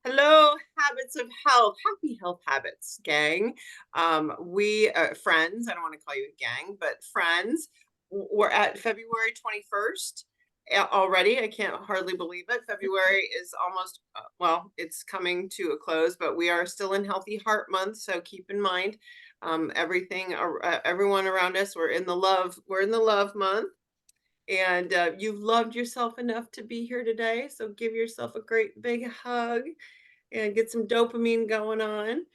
Hello, habits of health. Happy health habits, gang. We friends. I don't want to call you a gang, but friends. We're at February 21st already. I can't hardly believe it. February is almost well, it's coming to a close, but we are still in Healthy Heart Month. So keep in mind, everyone around us. We're in the love. We're in the love month. And you've loved yourself enough to be here today. So give yourself a great big hug and get some dopamine going on.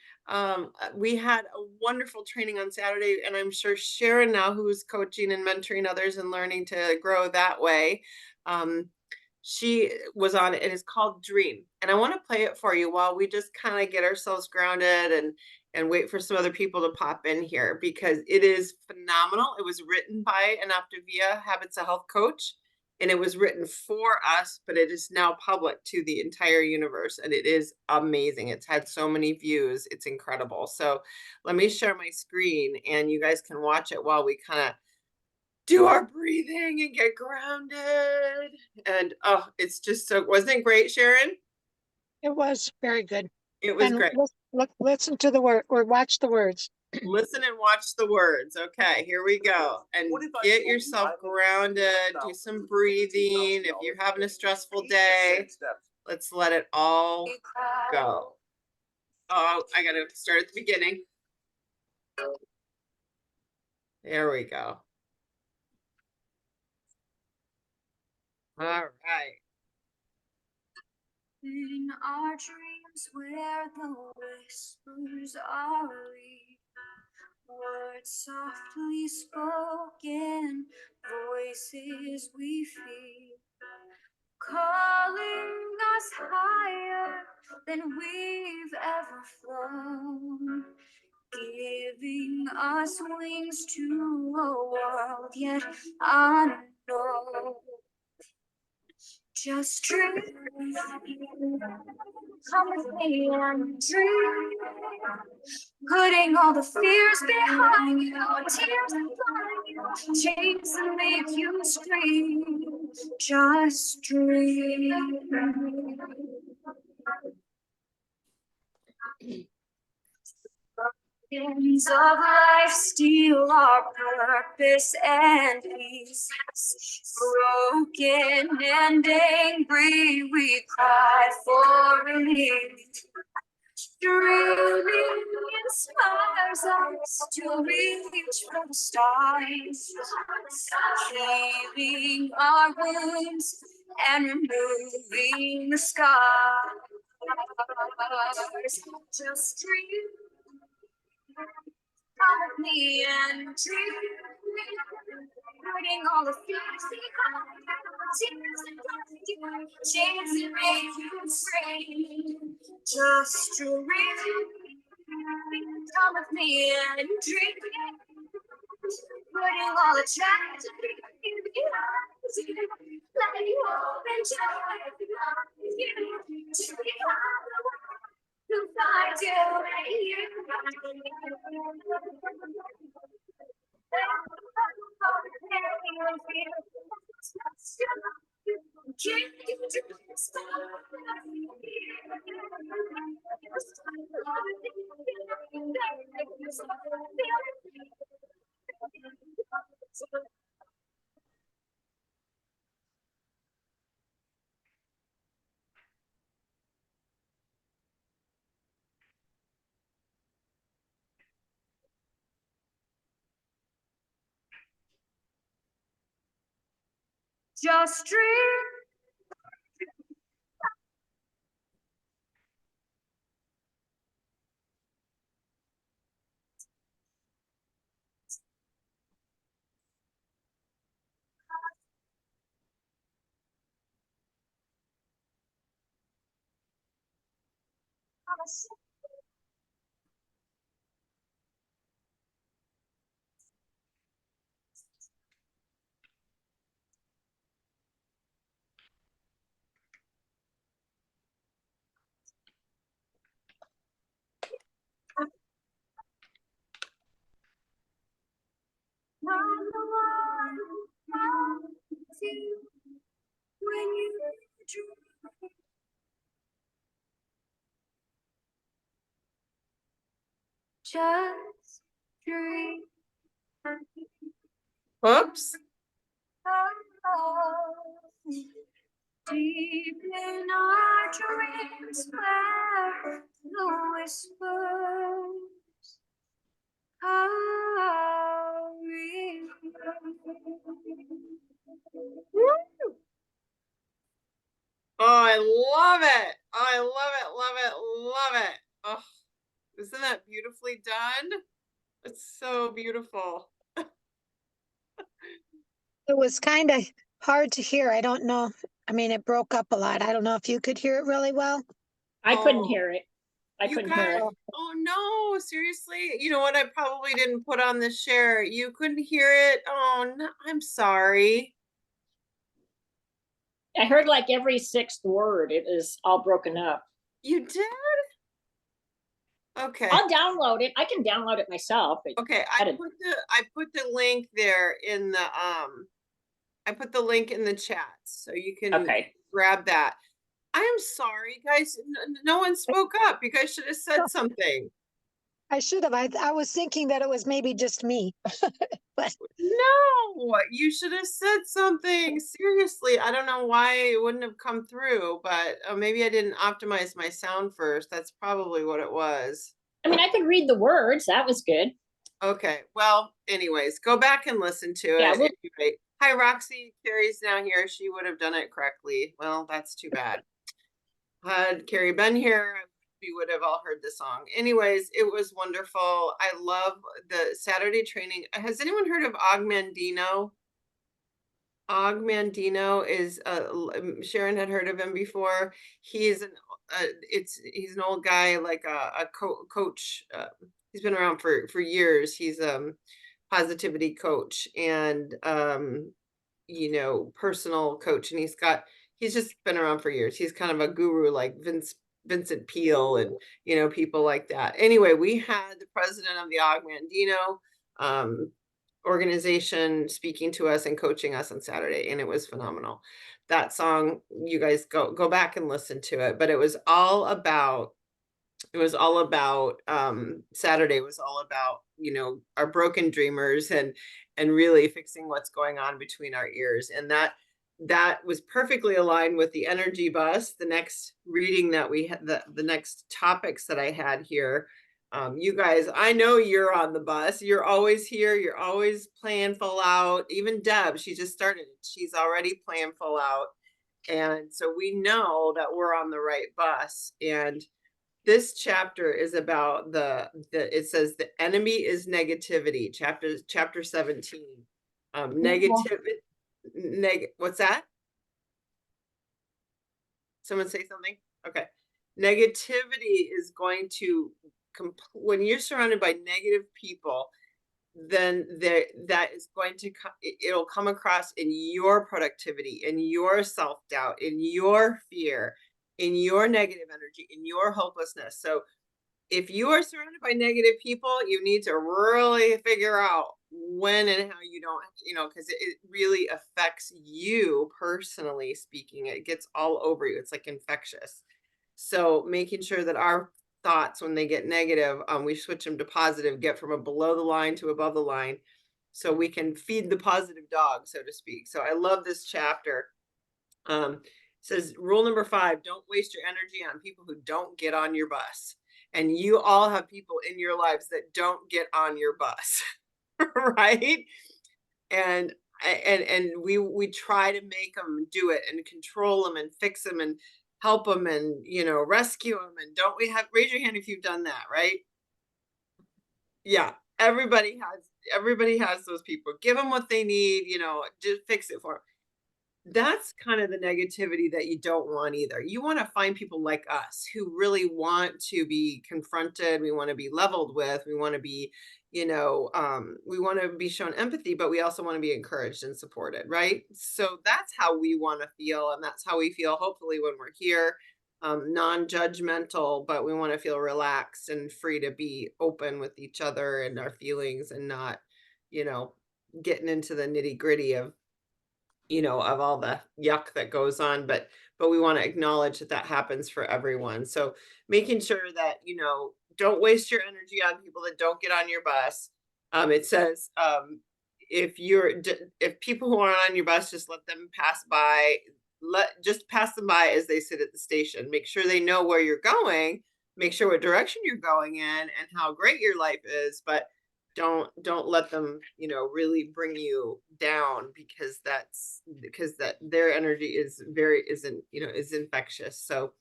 We had a wonderful training on Saturday, and I'm sure Sharon now, who's coaching and mentoring others and learning to grow that way, um, she was on it. It is called Dream, and I want to play it for you while we just kind of get ourselves grounded and wait for some other people to pop in here because it is phenomenal. It was written by an Optavia Habits of Health coach and it was written for us, but it is now public to the entire universe. And it is amazing. It's had so many views. It's incredible. So let me share my screen and you guys can watch it while we kind of do our breathing and get grounded. And oh, it's just so, wasn't it great, Sharon? It was very good. It was And great. listen to the word or watch the words. Listen and watch the words. Okay, here we go. And get yourself grounded, do some breathing. If you're having a stressful day, let's let it all go. Oh, I gotta start at the beginning. There we go. All right. In our dreams where the whispers are real, words softly spoken, voices we feel, calling us higher than we've ever flown, giving us wings to a world yet unknown. Just dream, come with me and dream, putting all the fears behind you, tears and blind, chains that make you scream. Just dream. Winds of life steal our purpose and peace. Broken and angry, we cry for relief. Dreaming inspires us to reach for the stars, healing our wounds and removing the scars. Just dream. Come with me and dream, putting all the fears behind, tears and blind, chains that make you scream. Just dream. Come with me and dream, putting all the tragedy behind you, letting hope and joy behind you, to become the one to find you and you. Just dream. I'm the one who finds you when you dream. just dream Oops. of deep in our dreams where the whispers are real. Woo! Oh, I love it. I love it, love it, love it. Oh, isn't that beautifully done? It's so beautiful. It was kind of hard to hear. I don't know. I mean, it broke up a lot. I don't know if you could hear it really well. I couldn't Oh, hear it. I you couldn't hear guys, it. oh no, seriously? You know what? I probably didn't put on the share. You couldn't hear it? Oh, no, I'm sorry. I heard like every sixth word. It is all broken up. You did? Okay. I'll download it. I can download it myself. Okay, I I did- put the link there in the I put the link in the chat so you can Okay. grab that. I am sorry, guys. No one spoke up. You guys should have said something. I should have. I was thinking that it was maybe just me. No, you should have said something. Seriously, I don't know why it wouldn't have come through, but maybe I didn't optimize my sound first. That's probably what it was. I mean, I could read the words. That was good. Okay. Well, anyways, go back and listen to Yeah, it. Anyway, hi, Roxy. Carrie's now here. She would have done it correctly. Well, that's too bad. Had Carrie been here, we would have all heard the song. Anyways, it was wonderful. I love the Saturday training. Has anyone heard of Og Mandino? Og Mandino is Sharon had heard of him before. He's he's an old guy, like a coach. He's been around for years. He's positivity coach and you know, personal coach, and he's just been around for years. He's kind of a guru like Vincent Peale and you know, people like that. Anyway, we had the president of the Og Mandino organization speaking to us and coaching us on Saturday, and it was phenomenal. That song, you guys go back and listen to it, but it was all about Saturday was all about, you know, our broken dreamers and really fixing what's going on between our ears. And that was perfectly aligned with the energy bus. The next reading that we had, the next topics that I had here. You guys, I know you're on the bus. You're always here. You're always playing full out. Even Deb, she just started. She's already playing full out. And so we know that we're on the right bus. And this chapter is about it says the enemy is negativity, chapter 17. What's that? Someone say something? Okay. Negativity is going to when you're surrounded by negative people, then that is going to it'll come across in your productivity, in your self-doubt, in your fear, in your negative energy, in your hopelessness. So if you are surrounded by negative people, you need to really figure out when and how you don't, you know, because it really affects you personally speaking. It gets all over you. It's like infectious. So making sure that our thoughts, when they get negative, we switch them to positive, get from a below the line to above the line, so we can feed the positive dog, so to speak. So I love this chapter. Says rule number 5, don't waste your energy on people who don't get on your bus. And you all have people in your lives that don't get on your bus, right? And we try to make them do it and control them and fix them and help them and, you know, rescue them. And don't we have, raise your hand if you've done that, right? Yeah, everybody has those people. Give them what they need, you know, just fix it for them. That's kind of the negativity that you don't want either. You want to find people like us who really want to be confronted. We want to be leveled with. We want to be, you know, we want to be shown empathy, but we also want to be encouraged and supported, right? So that's how we want to feel. And that's how we feel, hopefully, when we're here, non-judgmental, but we want to feel relaxed and free to be open with each other and our feelings and not, you know, getting into the nitty gritty of, you know, of all the yuck that goes on, but but we want to acknowledge that that happens for everyone. So making sure that, don't waste your energy on people that don't get on your bus. It says, if people who aren't on your bus, just let them pass by, just pass them by as they sit at the station. Make sure they know where you're going, make sure what direction you're going in and how great your life is, but don't let them, really bring you down, because that their energy is infectious. So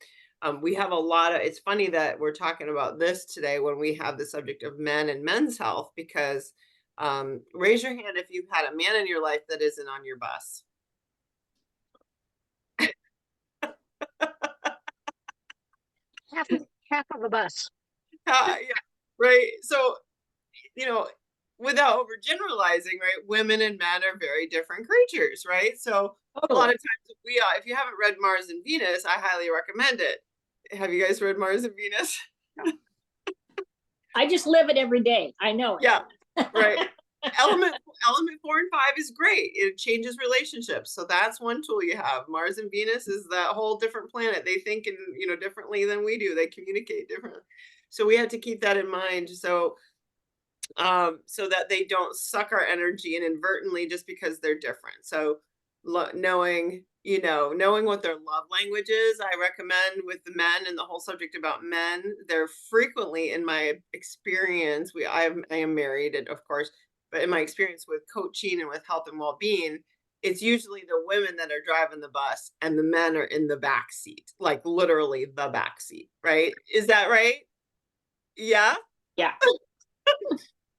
we have a lot of, it's funny that we're talking about this today when we have the subject of men and men's health, because raise your hand if you've had a man in your life that isn't on your bus. Half of a bus. Yeah, right. So, without overgeneralizing, right? Women and men are very different creatures, right? So a lot of times if you haven't read Mars and Venus, I highly recommend it. Have you guys read Mars and Venus? I just live it every day. I know it. Yeah, right. Element 4 and 5 is great. It changes relationships. So that's one tool you have. Mars and Venus is that whole different planet. They think differently than we do. They communicate differently. So we have to keep that in mind. So that they don't suck our energy inadvertently just because they're different. So knowing what their love language is, I recommend with the men and the whole subject about men. They're frequently, in my experience, I am married, and of course, but in my experience with coaching and with health and well-being, it's usually the women that are driving the bus and the men are in the back seat, like literally the back seat, right? Is that right? Yeah. Yeah.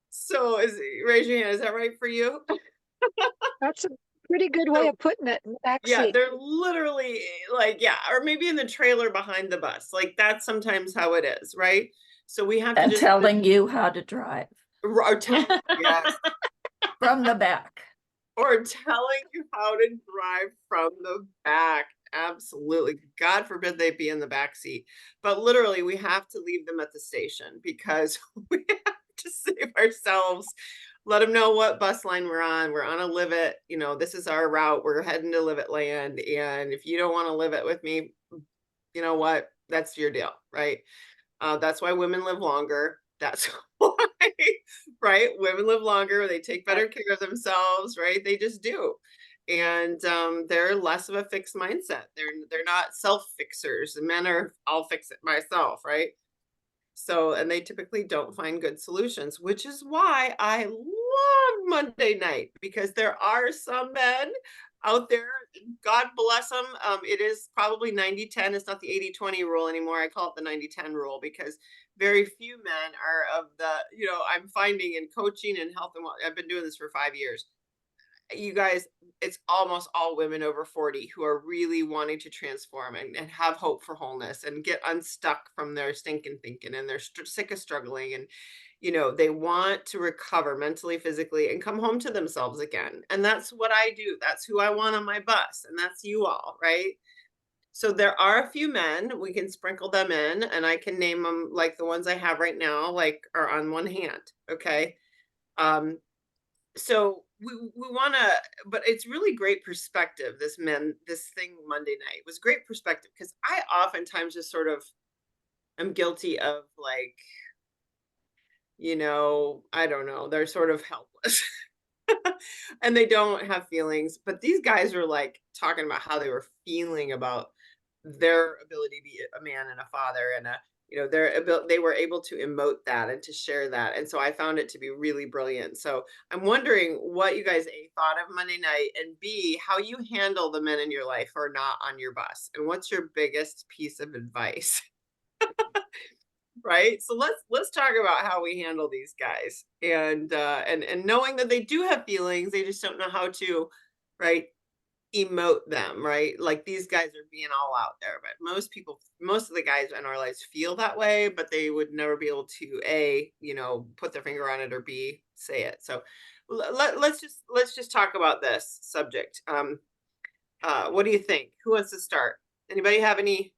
So raise your hand. Is that right for you? That's a pretty good way of putting it. In the back Yeah, seat. they're literally or maybe in the trailer behind the bus. Like that's sometimes how it is, right? So we have to And just telling you how to drive yes, from the back. or telling you how to drive from the back. Absolutely. God forbid they be in the back seat. But literally, we have to leave them at the station because we have to save ourselves. Let them know what bus line we're on. We're on a Live It. This is our route. We're heading to Live It land. And if you don't want to live it with me, you know what? That's your deal, right? That's why women live longer. That's why, right? Women live longer. They take better care of themselves, right? They just do. And they're less of a fixed mindset. They're not self-fixers. The men are, I'll fix it myself, right? So, and they typically don't find good solutions, which is why I love Monday night, because there are some men out there, God bless them. It is probably 90-10. It's not the 80-20 rule anymore. I call it the 90-10 rule, because very few men are of the, I'm finding in coaching and health and I've been doing this for 5 years. You guys, it's almost all women over 40 who are really wanting to transform and have hope for wholeness and get unstuck from their stinking thinking, and they're sick of struggling, and they want to recover mentally, physically, and come home to themselves again. And that's what I do. That's who I want on my bus, and that's you all, right? So there are a few men, we can sprinkle them in, and I can name them, like the ones I have right now, like are on one hand. Okay. So we want to, but it's really great perspective. This thing Monday night was great perspective, because I oftentimes just sort of am guilty of I don't know, they're sort of helpless and they don't have feelings. But these guys are like talking about how they were feeling about their ability to be a man and a father, and they were able to emote that and to share that. And so I found it to be really brilliant. So I'm wondering what you guys A, thought of Monday night, and B, how you handle the men in your life who are not on your bus, and what's your biggest piece of advice? Right. So let's talk about how we handle these guys, and knowing that they do have feelings, they just don't know how to, right, emote them, right? Like these guys are being all out there, but most of the guys in our lives feel that way, but they would never be able to A, put their finger on it, or B, say it. So let's just talk about this subject. What do you think? Who wants to start? Anybody have any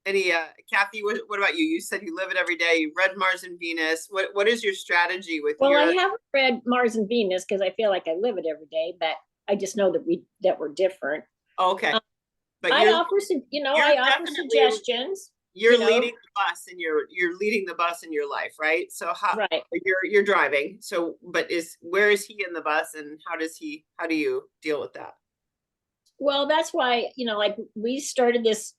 Kathy, what about you? You said you live it every day. You've read Mars and Venus. What is your strategy with Well, I haven't read Mars and Venus because I feel like I live it every day, but I just know that we're different. Okay. But I offer some, you're I offer definitely suggestions, you're you know. leading the bus in you're leading the bus in your life, right? So how Right. you're driving. So but where is he in the bus and how do you deal with that? Well, that's why, like we started this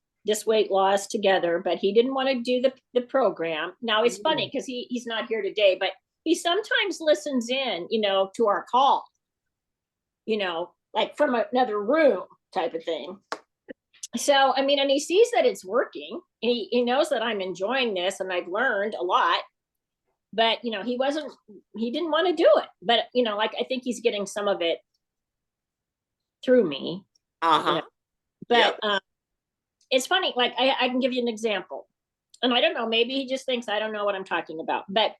weight loss together, but he didn't want to do the program. Now it's funny because he's not here today, but he sometimes listens in, to our call, like from another room type of thing. So, I mean, and he sees that it's working. He knows that I'm enjoying this and I've learned a lot, but he didn't want to do it. But, like I think he's getting some of it through me. Uh-huh. But it's funny, like I can give you an example. And I don't know, maybe he just thinks I don't know what I'm talking about, but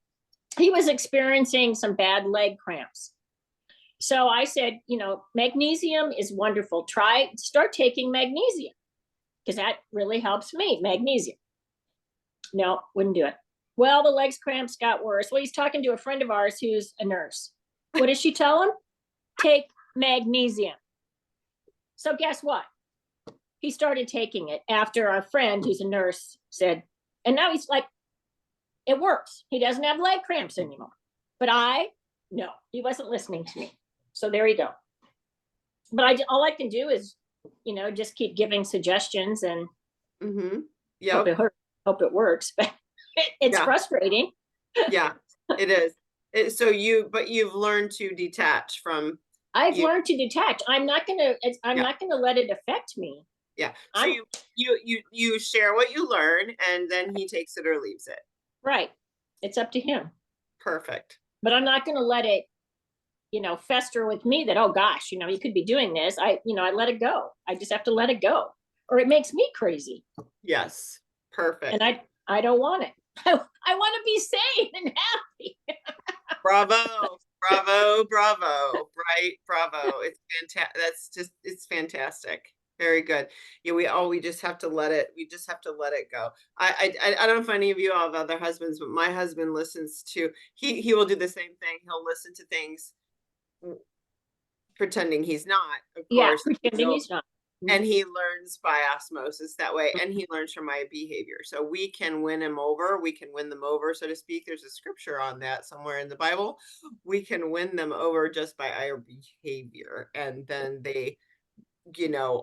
he was experiencing some bad leg cramps. So I said, magnesium is wonderful. Start taking magnesium because that really helps me, magnesium. No, wouldn't do it. Well, the legs cramps got worse. Well, he's talking to a friend of ours who's a nurse. What does she tell him? Take magnesium. So guess what? He started taking it after our friend who's a nurse said, and now he's like, it works. He doesn't have leg cramps anymore. But no, he wasn't listening to me. So there you go. But all I can do is, just keep giving suggestions and hope it works. But it's frustrating. Yeah, it is. But you've learned to detach from. I've learned to detach. I'm not gonna let it affect me. Yeah. So you share what you learn and then he takes it or leaves it. Right. It's up to him. Perfect. But I'm not gonna let it, fester with me that, oh gosh, you could be doing this. I let it go. I just have to let it go. Or it makes me crazy. Yes. Perfect. And I don't want it. I want to be sane and happy. Bravo. Right. Bravo. It's fantastic. It's fantastic. Very good. Yeah, we just have to let it go. I don't know if any of you all have other husbands, but my husband listens to he will do the same thing. He'll listen to things pretending he's not, of course. Pretending he's not. And he learns by osmosis that way, and he learns from my behavior. So we can win him over. We can win them over, so to speak. There's a scripture on that somewhere in the Bible. We can win them over just by our behavior, and then they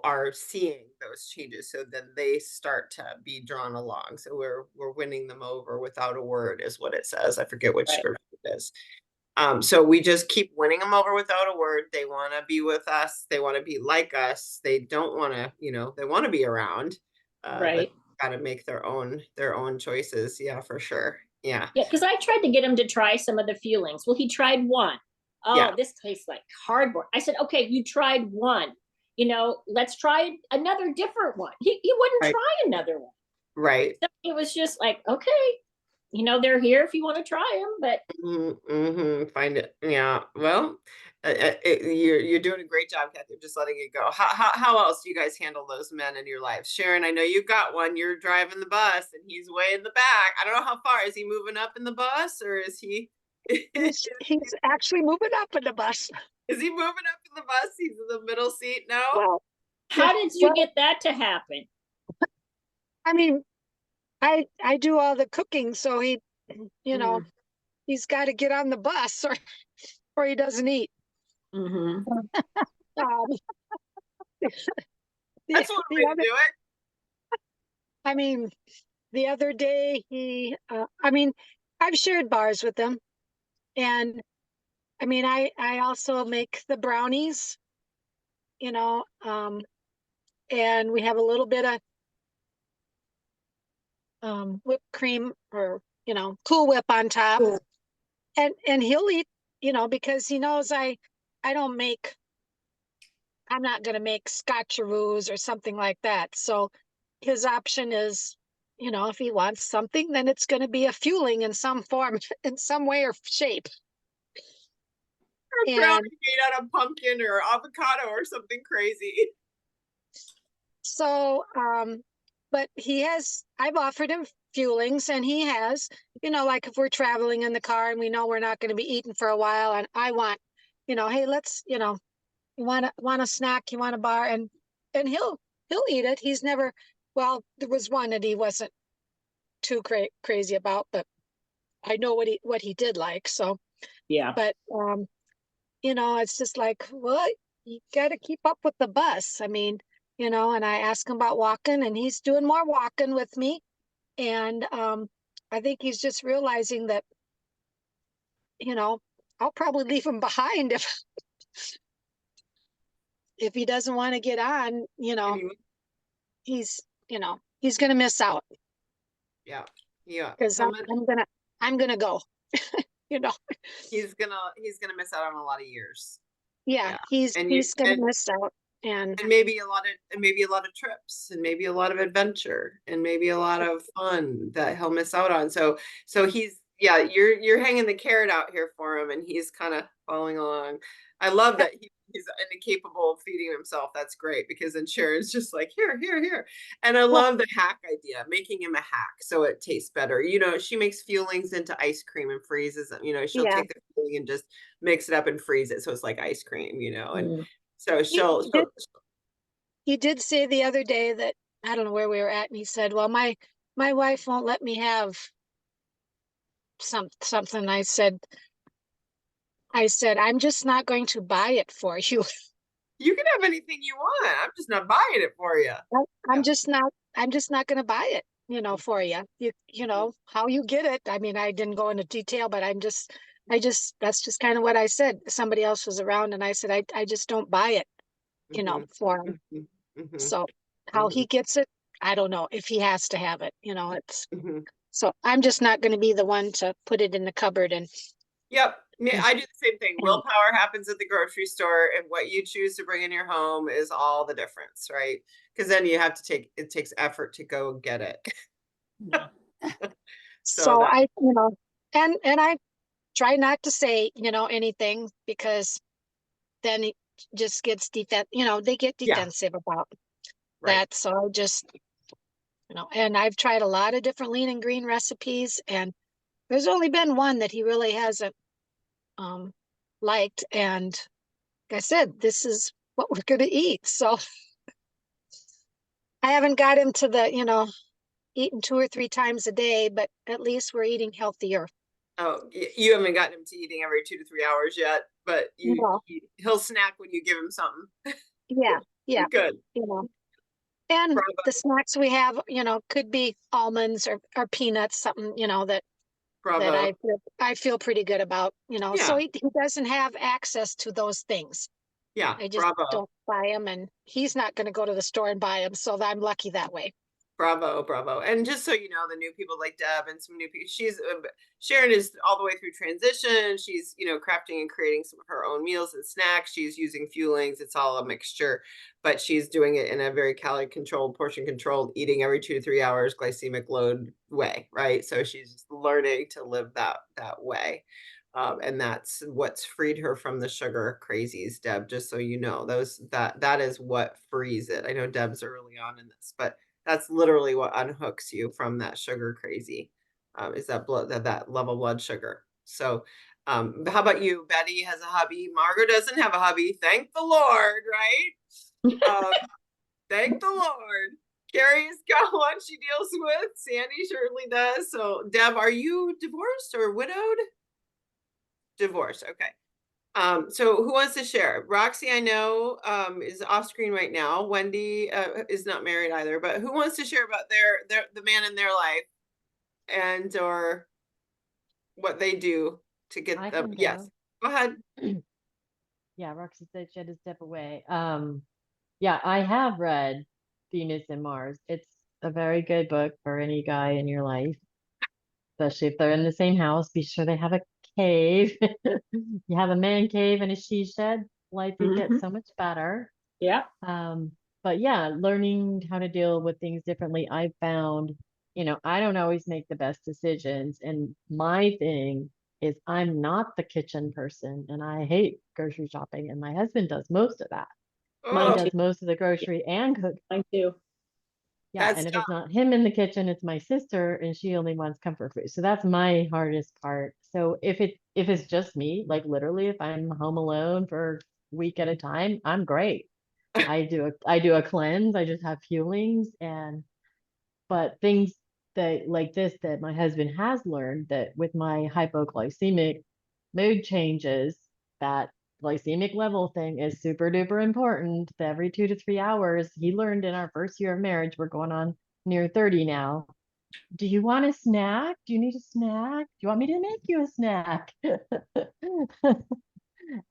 are seeing those changes, so then they start to be drawn along. So we're winning them over without a word is what it says. I forget which scripture it is. So we just keep winning them over without a word. They want to be with us. They want to be like us. They don't want to, they want to be around. Right. Got to make their own choices. Yeah, for sure. Yeah. Yeah, because I tried to get him to try some of the feelings. Well, he tried one. Oh, this tastes like cardboard. I said, okay, you tried one. Let's try another different one. He wouldn't try another one. Right. So it was just like, okay, they're here if you want to try them, but find it. Yeah. Well, you're doing a great job, Kathy. Just letting it go. How else do you guys handle those men in your life? Sharon, I know you've got one. You're driving the bus and he's way in the back. I don't know how far. Is he moving up in the bus or is he? He's actually moving up in the bus. Is he moving up in the bus? He's in the middle seat now? Well, how did you get that to happen? I mean, I do all the cooking, so he, he's got to get on the bus or he doesn't eat. Mm-hmm. That's one way to do it. I mean, the other day I've shared bars with him, and I mean, I also make the brownies, and we have a little bit of whipped cream or, Cool Whip on top. Cool. And he'll eat, because he knows I'm not going to make scotcheroos or something like that. So his option is, if he wants something, then it's going to be a fueling in some form, in some way or shape. Or brownie made out of pumpkin or avocado or something crazy. So, but I've offered him fuelings and he has, like if we're traveling in the car and we know we're not going to be eating for a while and I want, hey, let's, you want a snack, you want a bar, and he'll eat it. He's never, well, there was one that he wasn't too crazy about, but I know what he did like. So, Yeah. but you know, it's just like, well, you got to keep up with the bus. I mean, you know, and I ask him about walking, and he's doing more walking with me. And I think he's just realizing that, you know, I'll probably leave him behind if he doesn't want to get on, you know, Anyway, he's, you know, he's going to miss out yeah, yeah. because He'll miss- I'm going to go, you know, he's gonna miss out on a lot of years. yeah, Yeah. he's And you going to and miss out. And maybe a lot of trips, and maybe a lot of adventure, and maybe a lot of fun that he'll miss out on. So he's, yeah, you're hanging the carrot out here for him, and he's kind of following along. I love that he's incapable of feeding himself. That's great, because then Sharon's just like, here. And I love the hack idea, making him a hack so it tastes better. You know, she makes Fuelings into ice cream and freezes them. You know, she'll yeah, take the Fueling and just mix it up and freeze it so it's like ice cream, you know. And Mm. so he she'll did, he did say the other day that, I don't know where we were at, and he said, well, my wife won't let me have something. I said, I'm just not going to buy it for you. you can have anything you want. I'm just not buying it for you. I'm Yeah. just not going to buy it, you know, for you. You know, how you get it. I mean, I didn't go into detail, but that's just kind of what I said. Somebody else was around, and I said, I just don't buy it, you know, for him. Mhm, mhm, So how he gets it, I don't know if he has to have it, you know, mhm. so I'm just not going to be the one to put it in the cupboard and, Yep. Yeah, I do the same thing. and Willpower happens at the grocery store, and what you choose to bring in your home is all the difference, right? Because then you have to it takes effort to go get it. So so that, you know, and I try not to say, you know, anything because then it just gets you know, they get yeah, defensive about right. that. So I just, you know, and I've tried a lot of different lean and green recipes, and there's only been one that he really hasn't um liked. And like I said, this is what we're gonna eat. So I haven't got him to the, you know, eating 2 or 3 times a day, but at least we're eating healthier. Oh, you haven't gotten him to eating every 2 to 3 hours yet, but Well, he'll snack when you give him something. yeah, yeah, Good. you know. And Bravo. the snacks we have, you know, could be almonds or peanuts, something, you know, that Bravo. I feel pretty good about, you know. So Yeah. he doesn't have access to those things. Yeah. I just Bravo. don't buy them, and he's not going to go to the store and buy them. So I'm lucky that way. Bravo. And just so you know, the new people like Deb and some new people, Sharon is all the way through transition. She's, you know, crafting and creating some of her own meals and snacks. She's using Fuelings. It's all a mixture, but she's doing it in a very calorie controlled, portion controlled, eating every 2 to 3 hours, glycemic load way, right? So she's learning to live that way. And that's what's freed her from the sugar crazies, Deb, just so you know. That is what frees it. I know Deb's early on in this, but that's literally what unhooks you from that sugar crazy, is that love of blood sugar. So how about you? Betty has a hubby. Margot doesn't have a hubby. Thank the Lord, right? Thank the Lord. Carrie's got one she deals with. Sandy certainly does. So Deb, are you divorced or widowed? Divorced. Okay. So who wants to share? Roxy, I know, is off screen right now. Wendy is not married either, but who wants to share about the man in their life and or what they do to get I them? can Yes. Go ahead. Yeah, Roxy said she had to step away. Yeah, I have read Venus and Mars. It's a very good book for any guy in your life, especially if they're in the same house. Be sure they have a cave. You have a man cave and a she shed, life would get Mhm. so much better. Yeah. But yeah, learning how to deal with things differently. I found, I don't always make the best decisions. And my thing is I'm not the kitchen person and I hate grocery shopping. And my husband does most of that. He Mine Oh, too. does most of the grocery and cook. Mine too. Yeah. that's And if tough. it's not him in the kitchen, it's my sister and she only wants comfort food. So that's my hardest part. So if it's just me, like literally if I'm home alone for a week at a time, I'm great. I do a cleanse. I just have feelings but things that like this that my husband has learned that with my hypoglycemic mood changes, that glycemic level thing is super duper important. Every 2 to 3 hours, he learned in our first year of marriage, we're going on near 30 now. Do you want a snack? Do you need a snack? Do you want me to make you a snack?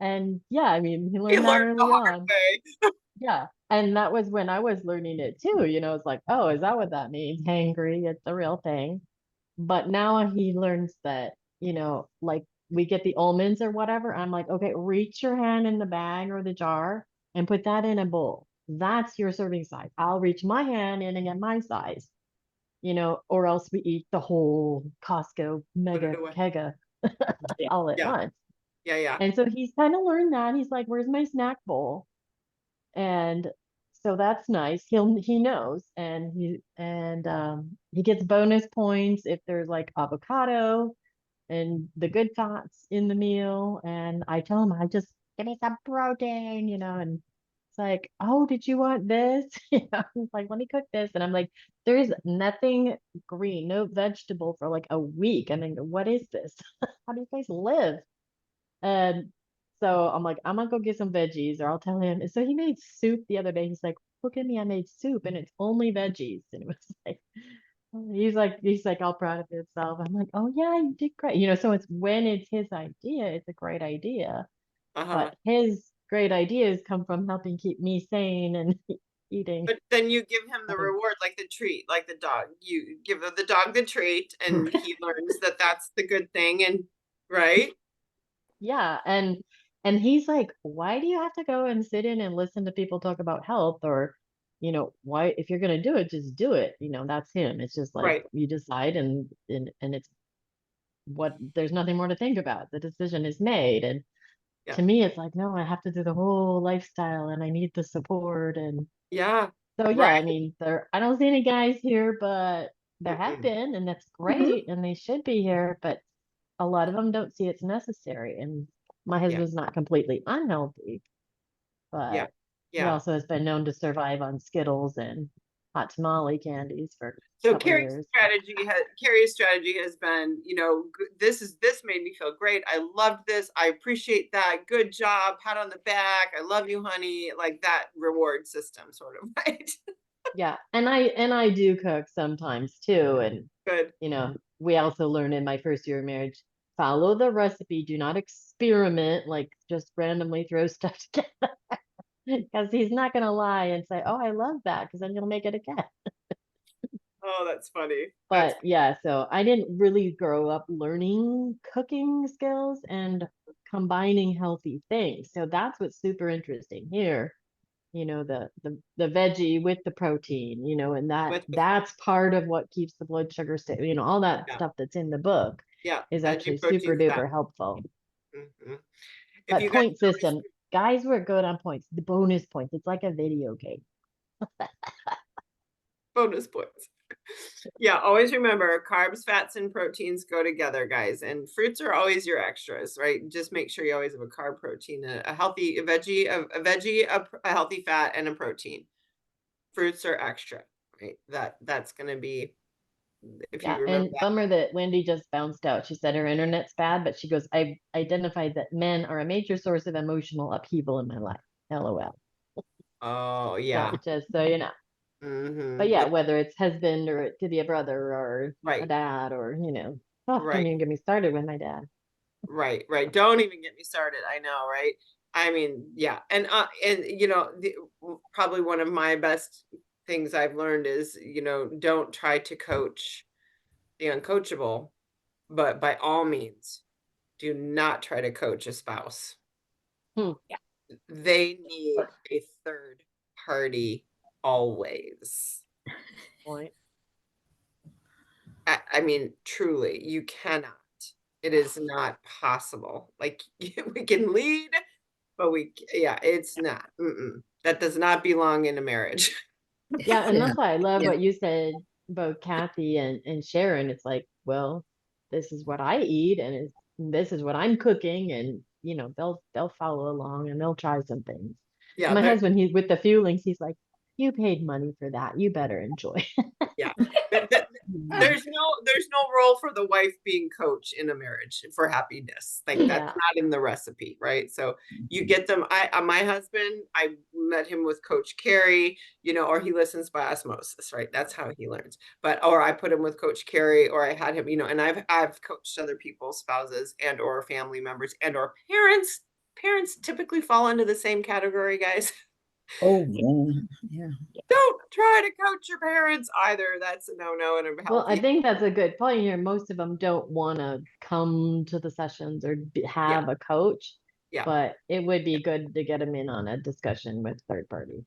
And yeah, I mean, he You learned that learned the early hard on. way. Yeah. And that was when I was learning it too. It's like, oh, is that what that means? Hangry, it's a real thing. But now he learns that, like we get the almonds or whatever. I'm like, okay, reach your hand in the bag or the jar and put that in a bowl. That's your serving size. I'll reach my hand in and get my size, or else we eat the whole Costco Put it mega away. kega Yeah. all at Yeah. once. Yeah. And so he's kind of learned that. He's like, where's my snack bowl? And so that's nice. He knows, and he gets bonus points if there's like avocado and the good fats in the meal. And I tell him, I just give me some protein, and it's like, oh, did you want this? He's like, let me cook this. And I'm like, there's nothing green, no vegetable for like a week. And then what is this? How do you guys live? And so I'm like, I'm gonna go get some veggies, or I'll tell him. And so he made soup the other day. He's like, look at me, I made soup and it's only veggies. And it was like, he's like all proud of himself. I'm like, oh yeah, you did great. So it's when it's his idea, it's a great idea. Uh-huh. But his great ideas come from helping keep me sane and eating. But then you give him the healthy. reward, like the treat, like the dog. You give the dog the treat, and he learns that that's the good thing. And right? Yeah, and he's like, why do you have to go and sit in and listen to people talk about health? Or, why, if you're gonna do it, just do it. That's him. It's just like Right. you decide, and it's there's nothing more to think about. The decision is made. And Yeah. to me, it's like, no, I have to do the whole lifestyle, and I need the support. And Yeah. so yeah, I Right. mean, I don't see any guys here, but there have Mm-mm. been, and that's great, and they should be here, but a lot of them don't see it's necessary. And my husband's not completely unhealthy, Yeah. but he Yeah. also has been known to survive on Skittles and hot tamale candies for a So couple years. Carrie's strategy has been, this made me feel great. I loved this. I appreciate that. Good job. Pat on the back. I love you, honey. Like that reward system, sort of, right? Yeah, and I do cook sometimes too. And Good. we also learned in my first year of marriage, follow the recipe, do not experiment, like just randomly throw stuff together. Because he's not gonna lie and say, oh, I love that, because then you'll make it again. Oh, that's funny. But yeah, so I didn't really grow up learning cooking skills and combining healthy things. So that's what's super interesting here. The veggie with the protein, and that's part of what keeps the blood sugar stable, all that Yeah. stuff that's in the book Yeah. is Veggie, actually protein, super fat. duper helpful. Mhm. If But you guys point system, guys were good on points, the bonus points. It's like a video game. bonus points. Yeah, always remember carbs, fats, and proteins go together, guys. And fruits are always your extras, right? Just make sure you always have a carb, protein, a healthy veggie, a healthy fat, and a protein. Fruits are extra, right? That's gonna be if you Yeah, remember and that. bummer that Wendy just bounced out. She said her internet's bad, but she goes, I've identified that men are a major source of emotional upheaval in my life. LOL. Oh So yeah. just so you know. But yeah, whether it's husband or it could be a brother or a Right. dad or, oh, Right. don't even get me started with my dad. Right. Don't even get me started. I know, right? I mean, yeah. And probably one of my best things I've learned is, don't try to coach the uncoachable, but by all means, do not try to coach a spouse. Hmm. They need a third party always. Point. I mean, truly, you cannot. It is not possible. Like we can lead, but it's not. That does not belong in a marriage. Yeah, and that's why I love Yeah. what you said about Kathy and Sharon. It's like, well, this is what I eat, and this is what I'm cooking, and they'll follow along and they'll try some things. Yeah, My they're- husband, he's with the Fuelings, he's like, you paid money for that. You better enjoy. yeah. There's no role for the wife being coach in a marriage for happiness. Like that's Yeah. not in the recipe, right? So you get them. My husband, I met him with Coach Carey, or he listens by osmosis, right? That's how he learns. Or I put him with Coach Carey, or I had him, and I've coached other people's spouses and or family members and or parents. Parents typically fall into the same category, guys. Oh, yeah. Don't try to coach your parents either. That's a no-no and a Well, I healthy. think that's a good point here. Most of them don't want to come to the sessions or have a coach, Yeah. but it would be good to get them in on a discussion with third party.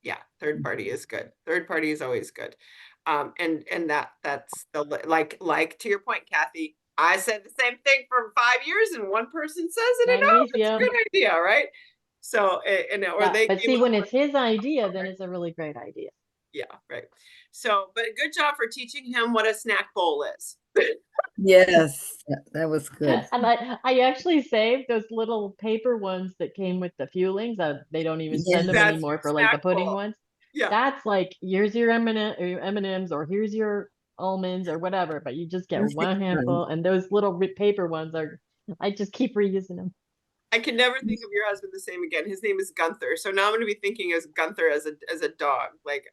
Yeah, third party is good. Third party is always good. And that's the like to your point, Kathy. I said the same thing for 5 years, and one person says it, and oh, Nice, it's yeah. a good idea, right? So, or Yeah, they but came see, up when with- it's his idea, then it's a really great idea. yeah, right. So, but good job for teaching him what a snack bowl is. Yes, that was good. And I actually saved those little paper ones that came with the Fuelings. They don't even Yeah. send them That's anymore your for like the snack pudding bowl. ones. Yeah, That's like, here's your M&Ms or here's your almonds or whatever, but you just get Perfect, one right. handful, and those little paper ones I just keep reusing them. I can never think of your husband the same again. His name is Gunther, so now I'm going to be thinking as Gunther as a dog. Like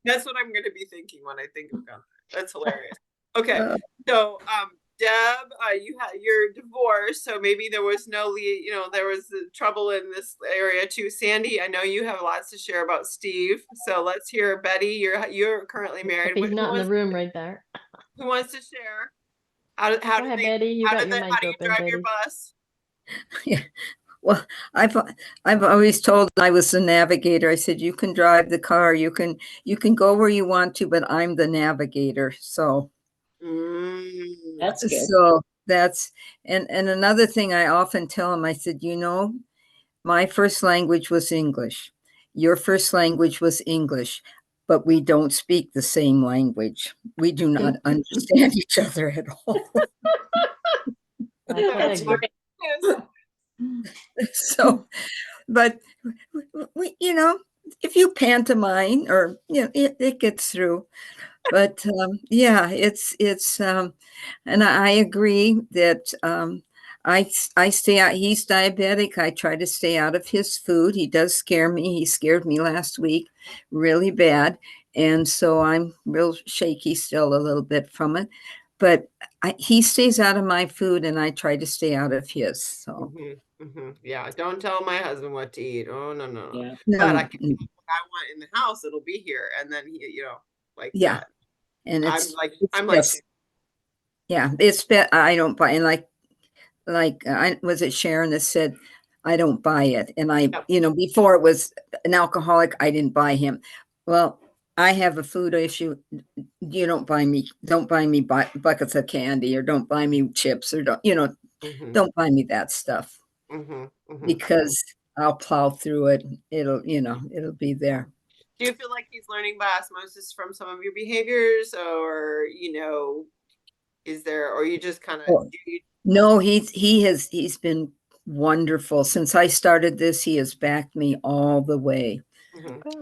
that's what I'm going to be thinking when I think of Gunther. That's hilarious. Okay, so Deb, you're divorced, so maybe there was there was trouble in this area too. Sandy, I know you have lots to share about Steve, so let's hear. Betty, you're currently married. If he's not in the room right there. Who wants to share? How Go ahead, Betty. You got your mic how do you open, drive Betty. your bus? Well, I've always told I was the navigator. I said, you can drive the car, you can go where you want to, but I'm the navigator. So That's good. so that's and another thing I often tell him, I said, my first language was English. Your first language was English, but we don't speak the same language. We do not understand each other at all. That's what I Yes. So, but if you pantomime or it gets through. But yeah, it's and I agree that I stay out. He's diabetic. I try to stay out of his food. He does scare me. He scared me last week really bad, and so I'm real shaky still a little bit from it. But he stays out of my food, and I try to stay out of his. So Yeah, don't tell my husband what to eat. Oh no. Yeah. But I can what I want in the house, it'll be here, and then he, like Yeah. that. And I'm it's like just- yeah, it's I don't buy, and I was it Sharon that said I don't buy it, and Yep. Before it was an alcoholic, I didn't buy him. Well, I have a food issue. You don't buy me buckets of candy, or don't buy me chips, or don't buy me that stuff, because I'll plow through it. It'll be there. Do you feel like he's learning by osmosis from some of your behaviors, or is there, or you just kind of Oh. No, he's been wonderful since I started this. He has backed me all the way.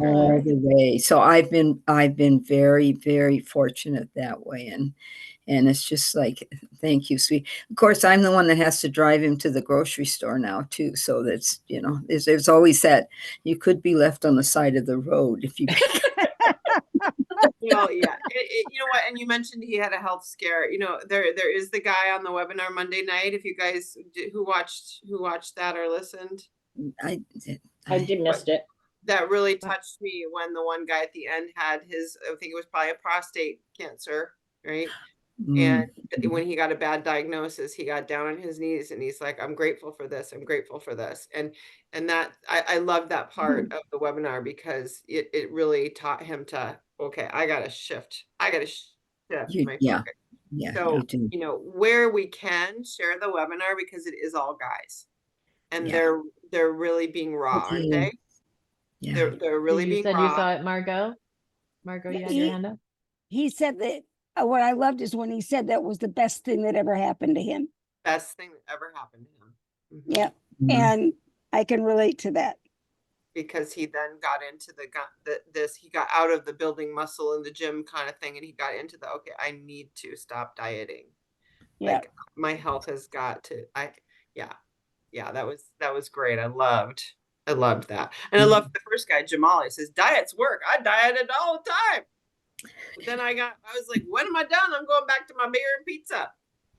All the way. So I've been very, very fortunate that way. And it's just like, thank you, sweet. Of course, I'm the one that has to drive him to the grocery store now too. So that's, there's always that you could be left on the side of the road if you. Well, yeah, you know what? And you mentioned he had a health scare. There is the guy on the webinar Monday night. If you guys who watched that or listened, I did missed it. that really touched me when the one guy at the end had I think it was probably a prostate cancer, right? And when he got a bad diagnosis, he got down on his knees and he's like, I'm grateful for this. I'm grateful for this. And that I love that part of the webinar, because it really taught him to, okay, I got to shift. I got to shift my focus. Yeah. So, where we can share the webinar, because it is all guys, and they're really being raw, aren't they? Yeah. They're really You being said raw. you saw it, Margot? Margot, you had your hand up? He said that what I loved is when he said that was the best thing that ever happened to him. Best thing that ever happened to him. Yeah. Mhm. And I can relate to that. because he then got into he got out of the building muscle in the gym kind of thing, and he got into okay, I need to stop dieting. Yeah. Like my health has got to, yeah, that was great. I loved that. And I loved the first guy, Jamal. He says, diets work. I dieted all the time. But then I was like, when am I done? I'm going back to my beer and pizza,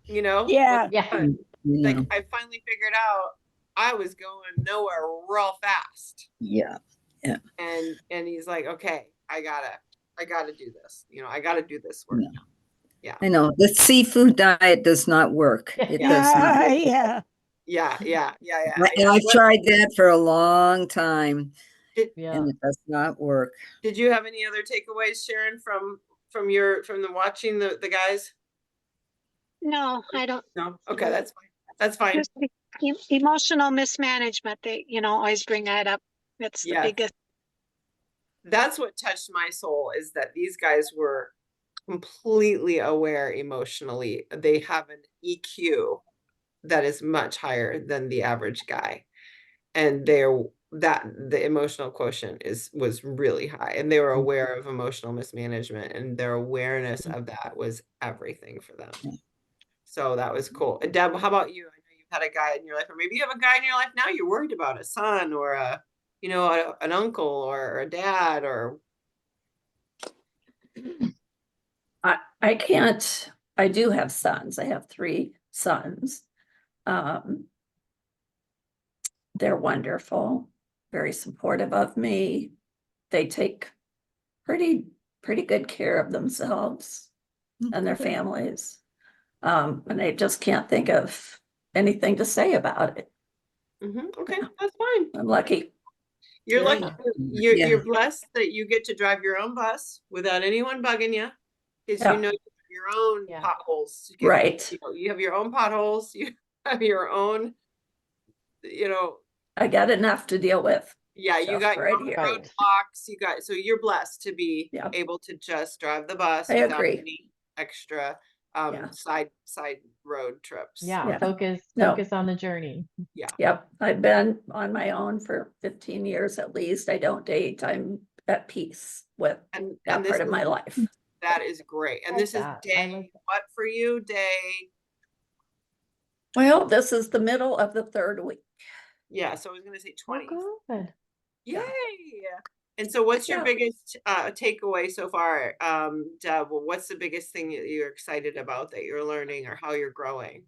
Yeah. Yeah. Like I finally figured out I was going nowhere real fast. Yeah. And he's like, okay, I gotta do this. I gotta do this work. Yeah. I know the seafood diet does not work. It does not. Yeah. Yeah. And I've tried that for a long time, Yeah. and it does not work. Did you have any other takeaways, Sharon, from the watching the guys? No, I don't. No. Okay, that's fine. That's fine. Just emotional mismanagement. They, always bring that up. That's the Yes. biggest. That's what touched my soul, is that these guys were completely aware emotionally. They have an EQ that is much higher than the average guy, and the emotional quotient was really high, and they were aware of emotional mismanagement, and their awareness of that was everything for them. So that was cool. And Deb, how about you? I know you've had a guy in your life, or maybe you have a guy in your life now you're worried about, a son or an uncle or a dad, or I do have sons. I have 3 sons. They're wonderful, very supportive of me. They take pretty good care of themselves and their families. And I just can't think of anything to say about it. okay, that's fine. I'm lucky. You're Yeah. lucky. You're Yeah. blessed that you get to drive your own bus without anyone bugging you, because Yeah. you have your own Yeah. potholes. Right. You have your own potholes. You have your own. I got enough to deal with. Yeah, you Stuff got your right own here. roadblocks. So you're blessed to be Yeah. able to just drive the bus I without agree. any extra Yeah. side road trips. Yeah. Yeah. Focus No. on the journey. Yep, I've been on my own for 15 years at least. I don't date. I'm at peace with And that this part of is- my life. that is great. And Like this is that. I day like that. what for you? Day Well, this is the middle of the 3rd week. Yeah, so I was gonna say 20. Oh, good. Yay! Yeah. And so what's your Yeah. biggest takeaway so far? Deb, what's the biggest thing that you're excited about that you're learning, or how you're growing?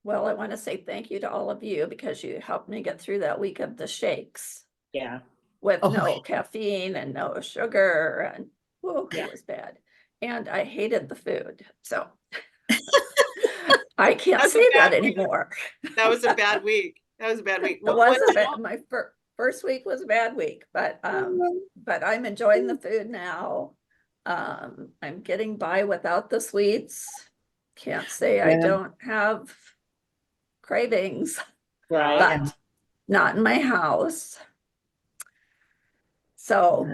Well, I want to say thank you to all of you because you helped me get through that week of the shakes Yeah. with Oh. no caffeine and no sugar, and whoa, Yeah. it was bad. And I hated the food. So I can't That's a say that bad week. anymore. That was a bad week. That was a bad week. It What- was what- my first week was a bad week, but I'm enjoying the food now. I'm getting by without the sweets. Can't say I Yeah. don't have cravings, Right. but not in my house. So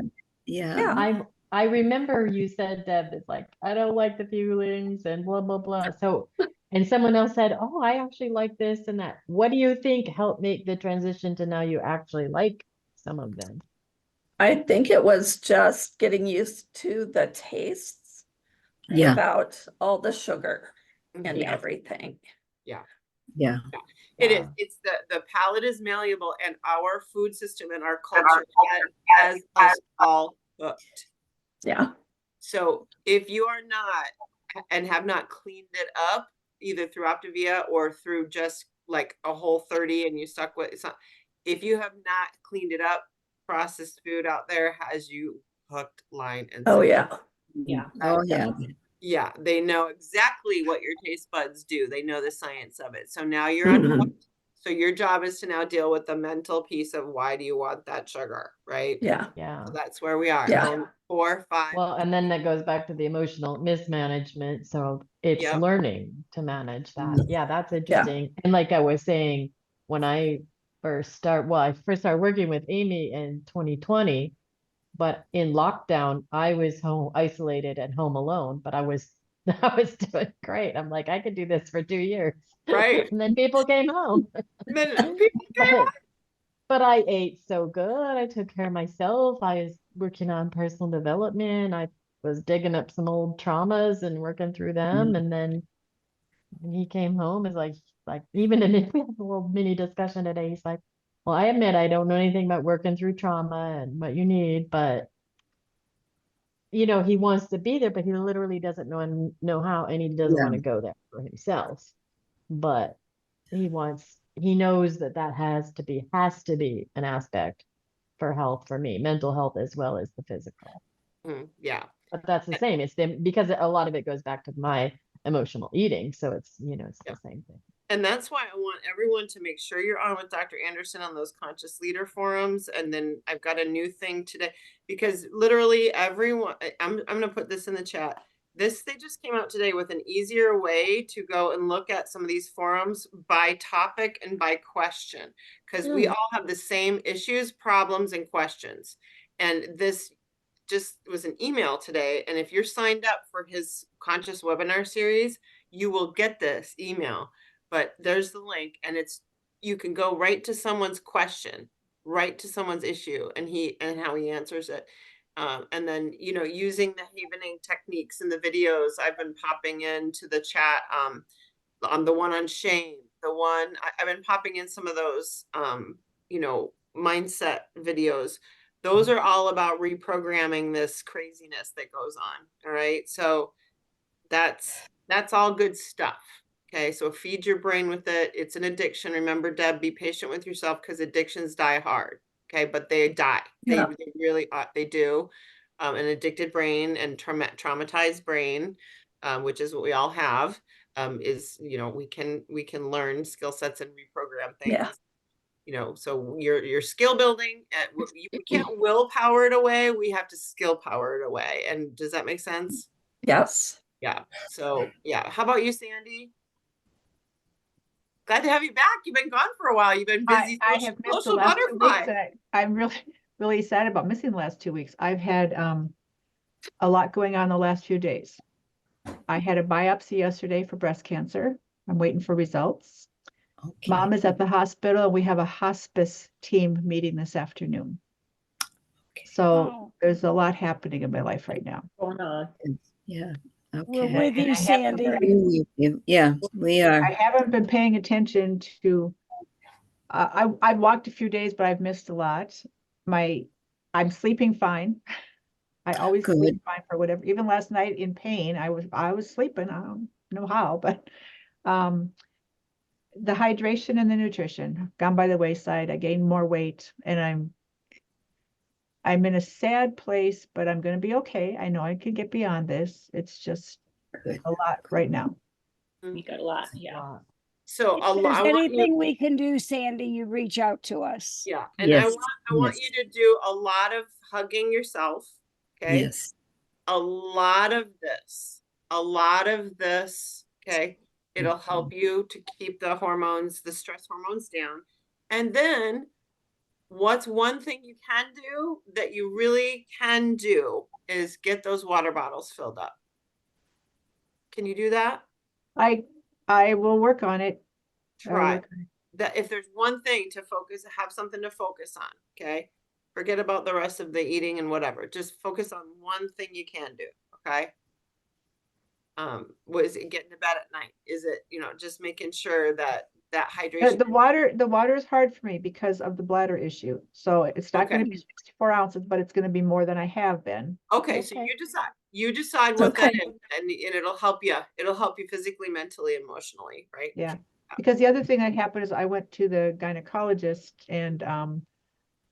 Yeah. yeah, I remember you said, Deb, it's like, I don't like the feelings and blah, blah, blah. So, and someone else said, oh, I actually like this and that. What do you think helped make the transition to now you actually like some of them? I think it was just getting used to the tastes Yeah. without all the sugar and Yeah. everything. Yeah. It is. Wow. It's the palate is malleable, and our food system and our culture has us all hooked. Yeah. So if you are not and have not cleaned it up, either through Optavia or through just like a Whole30 and you stuck with it's not, if you have not cleaned it up, processed food out there has you hooked, line, and Oh sinker. yeah. Yeah. Oh, yeah. Yeah, they know exactly what your taste buds do. They know the science of it. So now you're unhooked. So your job is to now deal with the mental piece of why do you want that sugar, right? Yeah. Yeah. So that's where we are. Yeah. 4, 5. Well, and then that goes back to the emotional mismanagement. So it's Yep. learning to manage that. Yeah, that's interesting. And like I was saying, when I first started working with Amy in 2020, but in lockdown, I was home isolated at home alone, but I was doing great. I'm like, I could do this for 2 years. Right. And then people came home. And then people came But But I ate so good. I took care of myself. I was working on personal development. I was digging up some old traumas and working through them. And then when he came home, it's like even in we had a little mini discussion today. He's like, well, I admit I don't know anything about working through trauma and what you need, but he wants to be there, but he literally doesn't know how, and he doesn't Yeah. want to go there for himself. But he knows that has to be an aspect for health for me, mental health as well as the physical. Yeah. But that's the same. It's because a lot of it goes back to my emotional eating. So it's, it's Yeah. the same thing. And that's why I want everyone to make sure you're on with Dr. Anderson on those conscious leader forums. And then I've got a new thing today because literally everyone, I'm going to put this in the chat. They just came out today with an easier way to go and look at some of these forums by topic and by question, because we all have the same issues, problems, and questions. And this just was an email today. And if you're signed up for his conscious webinar series, you will get this email. But there's the link, and you can go right to someone's question, right to someone's issue, and how he answers it. And then, using the havening techniques in the videos, I've been popping into the chat on the one on shame, I've been popping in some of those, mindset videos. Those are all about reprogramming this craziness that goes on. All right. So that's all good stuff. Okay, so feed your brain with it. It's an addiction. Remember, Deb, be patient with yourself because addictions die hard. Okay, but they die. Yeah. They really they do. An addicted brain and traumatized brain, which is what we all have, is we can learn skill sets and reprogram things. Yeah. So your skill building. We can't willpower it away. We have to skill power it away. And does that make sense? Yes. Yeah. So yeah. How about you, Sandy? Glad to have you back. You've been gone for a while. You've been busy. I have missed the social last 2 weeks, butterfly. and I'm really, really sad about missing the last 2 weeks. I've had a lot going on the last few days. I had a biopsy yesterday for breast cancer. I'm waiting for results. Okay. Mom is at the hospital. We have a hospice team meeting this afternoon. So Oh. there's a lot happening in my life right now. Going on. Yeah. We're Okay. with And you, I haven't Sandy. been- Yeah, we are. I haven't been paying attention to, I've walked a few days, but I've missed a lot. I'm sleeping fine. I always Good. sleep fine for whatever, even last night in pain, I was sleeping. I don't know how, but the hydration and the nutrition have gone by the wayside. I gained more weight, and I'm in a sad place, but I'm going to be okay. I know I can get beyond this. It's just Good. a lot right now. You got a lot. Yeah. Wow. So If I there's want you. anything we can do, Sandy, you reach out to us. Yeah, and I Yes, want yes. you to do a lot of hugging yourself. Okay. Yes. A lot of this. Okay. It'll help you to keep the stress hormones down. And then what's one thing you can do that you really can do is get those water bottles filled up. Can you do that? I will work on it. Try that. If there's one thing to have something to focus on. Okay. Forget about the rest of the eating and whatever. Just focus on one thing you can do. Okay. Was it getting to bed at night? Is it, just making sure that hydration. The water is hard for me because of the bladder issue. So it's not going to be 64 ounces, but it's going to be more than I have been. Okay. So you decide what that is, and it'll help you. It'll help you physically, mentally, emotionally, right? Yeah. Because the other thing that happened is I went to the gynecologist, and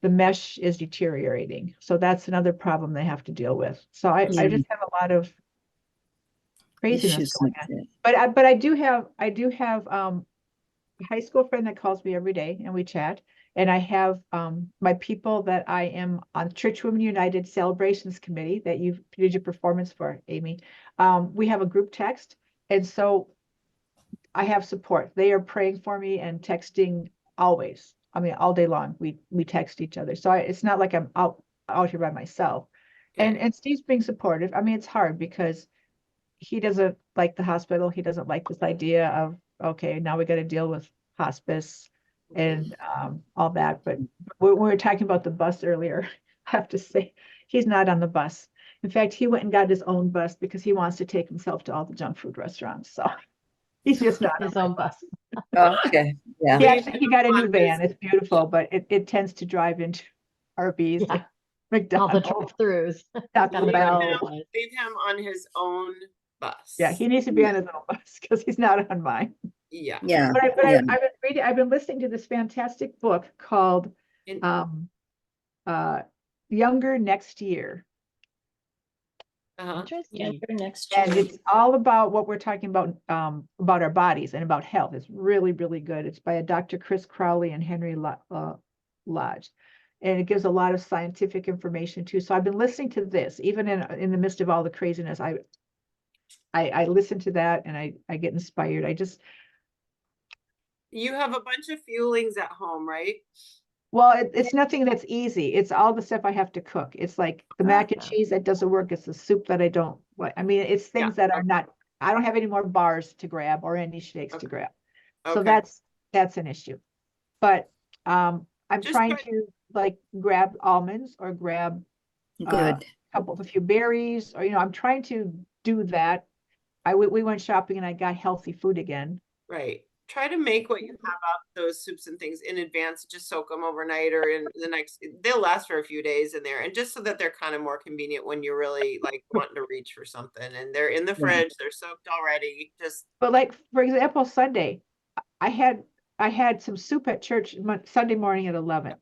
the mesh is deteriorating. So that's another problem they have to deal with. So I just have a lot of craziness Issues going like on. that. But I do have a high school friend that calls me every day and we chat. And I have my people that I am on Church Women United Celebrations Committee that you did your performance for, Amy. We have a group text. And so I have support. They are praying for me and texting always. I mean, all day long, we text each other. So it's not like I'm out here by myself. Okay. And Steve's being supportive. I mean, it's hard because he doesn't like the hospital. He doesn't like this idea of, okay, now we got to deal with hospice. and all that. But when we were talking about the bus earlier, I have to say, he's not on the bus. In fact, he went and got his own bus because he wants to take himself to all the junk food restaurants. So he's just not on His my own bus. Okay, yeah. He Leave actually, he him got a new on van. his- It's beautiful, but it tends to drive into Arby's, Yeah. All the McDonald's, drive-throughs. Taco Gotta Leave Bell. him, Bell. leave him on his own bus. Yeah, he needs to be on his own bus because he's not on mine. Yeah. Yeah, But yeah. I've been reading, I've been listening to this fantastic book called In- Younger Next Year. Uh-huh. Interesting. Next And year. it's all about what we're talking about our bodies and about health. It's really, really good. It's by a Dr. Chris Crowley and Henry Lodge. And it gives a lot of scientific information too. So I've been listening to this, even in the midst of all the craziness. I listen to that and I get inspired. You have a bunch of fuelings at home, right? Well, it's nothing that's easy. It's all the stuff I have to cook. It's like the mac and Ah. cheese that doesn't work. It's the soup that I don't like. I mean, it's things that are not, I don't have any more bars to grab or any shakes to grab. So Okay. that's an issue. But I'm Just trying try- to like grab almonds or grab Good. a few berries, or I'm trying to do that. We went shopping and I got healthy food again. Right. Try to make what you have out those soups and things in advance. Just soak them overnight or in the next. They'll last for a few days in there, and just so that they're kind of more convenient when you're really like wanting to reach for something, and they're in the fridge. They're soaked already. Just But like for example, Sunday, I had some soup at church Sunday morning at 11,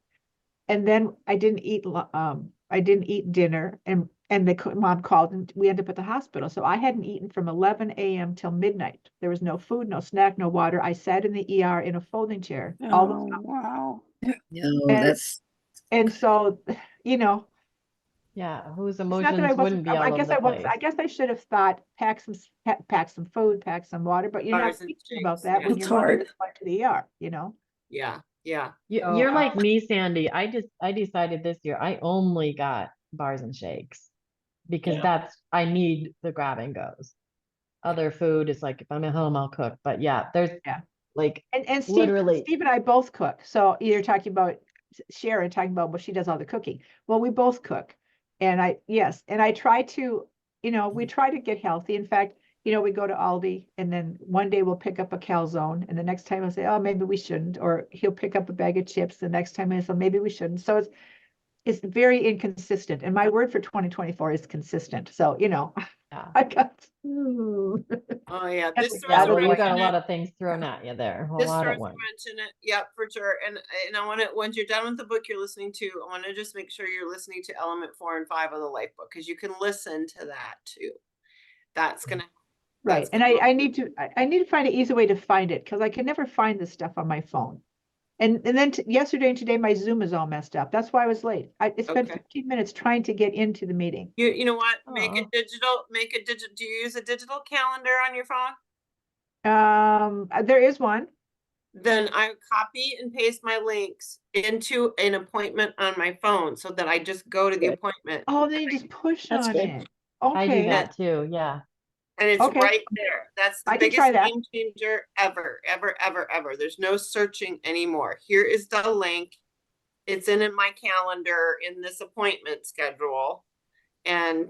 and then I didn't eat dinner, and the mom called and we ended up at the hospital. So I hadn't eaten from 11 a.m. till midnight. There was no food, no snack, no water. I sat in the ER in a folding chair. Oh, wow. No, And- that's, And so, Yeah, whose it's not that I emotions wasn't, wouldn't be all I over guess the I was, place. I guess I should have thought, pack some food, pack some water, but you're not Bars and thinking about shakes, that when yeah. your mother It's is going to the ER, yeah, yeah. So, You're like me, Sandy. I decided this year I only got bars and shakes because I need the grab and goes. Other food is like if I'm at home, I'll cook. But yeah, there's Yeah. like And Steve, literally. Steve and I both cook. So you're talking about Sharon talking about, well, she does all the cooking. Well, we both cook. And I try to, we try to get healthy. In fact, we go to Aldi and then one day we'll pick up a calzone and the next time I'll say, oh, maybe we shouldn't. Or he'll pick up a bag of chips. The next time I say, maybe we shouldn't. So it's very inconsistent. And my word for 2024 is consistent. So, Yeah. I got, Oh yeah. That's This a throws Yeah, bad a well, you wrench got a in lot it. of things thrown at you there. A This lot throws at a once. wrench in it. Yep, for sure. And I want to, once you're done with the book you're listening to, I want to just make sure you're listening to element 4 and 5 on the life book, because you can listen to that too. That's gonna right. that's And gonna I need to find an easy way to find it because I can never find this stuff on my phone. And then yesterday and today, my Zoom is all messed up. That's why I was late. It's been Okay. 15 minutes trying to get into the meeting. You know what? Make Aw. it digital. Make it digital. Do you use a digital calendar on your phone? There is one. Then I copy and paste my links into an appointment on my phone so that I just go to the Good. appointment Oh, then you just push That's on good. it. I do Okay. that too. Yeah. and it's Okay. right there. That's the I can biggest try that. game changer ever, ever, ever, ever. There's no searching anymore. Here is the link. It's in my calendar in this appointment schedule. And